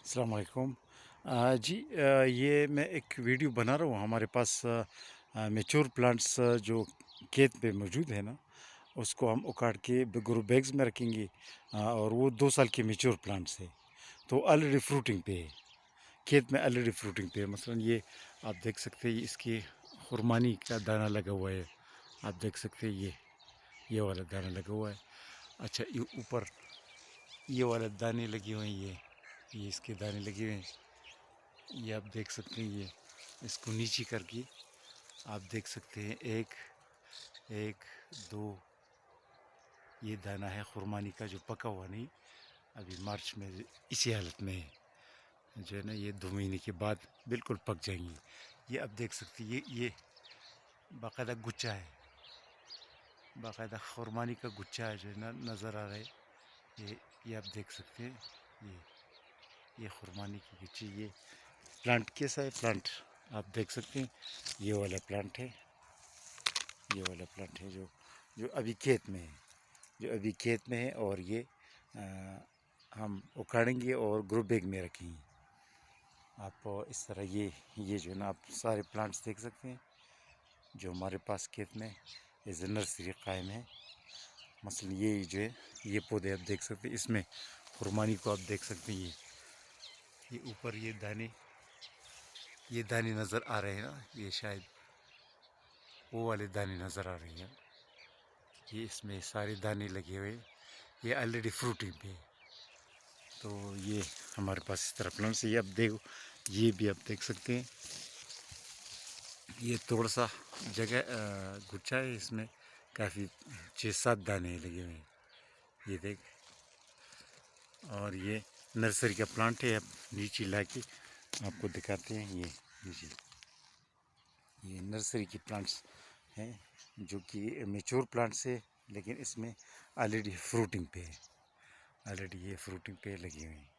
अस्सलाम वालेकुम। जी, ये मैं एक वीडियो बना रहा हूँ। हमारे पास मैच्योर प्लांट्स जो खेत पे मौजूद है ना, उसको हम उखाड़ के ग्रो बैग्स में रखेंगे। और वो 2 साल के मैच्योर प्लांट्स है, तो ऑलरेडी फ्रूटिंग पे है। खेत में ऑलरेडी फ्रूटिंग पे है। मसलन ये आप देख सकते हैं, इसके खुरमानी का दाना लगा हुआ है। आप देख सकते हैं, ये वाला दाना लगा हुआ है। अच्छा, ये ऊपर ये वाला दाने लगे हुए हैं। ये इसके दाने लगे हुए हैं। ये आप देख सकते हैं। ये इसको नीचे करके आप देख सकते हैं, एक एक दो, ये दाना है खुरमानी का जो पका हुआ नहीं, अभी मार्च में इसी हालत में है। जो है ना, ये 2 महीने के बाद बिल्कुल पक जाएंगी। ये आप देख सकते हैं, ये बाकायदा गुच्छा है, बाकायदा खुरमानी का गुच्छा है जो है ना, नज़र आ रहा है। ये आप देख सकते हैं। ये खुरमानी की गुच्छी। ये प्लांट कैसा है? प्लांट आप देख सकते हैं। ये वाला प्लांट है, ये वाला प्लांट है जो जो अभी खेत में है, जो अभी खेत में है। और ये आ, हम उखाड़ेंगे और ग्रो बैग में रखेंगे। आप इस तरह ये जो है ना, आप सारे प्लांट्स देख सकते हैं जो हमारे पास खेत में एज ए नर्सरी कायम है। मसलन ये जो है, ये पौधे आप देख सकते हैं। इसमें खुरमानी को आप देख सकते हैं। ये ऊपर ये दाने नज़र आ रहे हैं ना, ये शायद वो वाले दाने नज़र आ रहे हैं। ये इसमें सारे दाने लगे हुए, ये ऑलरेडी फ्रूटिंग पे है। तो ये हमारे पास इस तरह प्लांट्स है। ये आप देखो, ये भी आप देख सकते हैं। ये थोड़ा सा जगह गुच्छा है, इसमें काफ़ी 6-7 दाने लगे हुए हैं। ये देख, और ये नर्सरी का प्लांट है। अब नीचे ला के आपको दिखाते हैं। ये नीचे ये नर्सरी के प्लांट्स हैं जो कि मैच्योर प्लांट्स है, लेकिन इसमें ऑलरेडी फ्रूटिंग पे है। ऑलरेडी ये फ्रूटिंग पे लगे हुए हैं।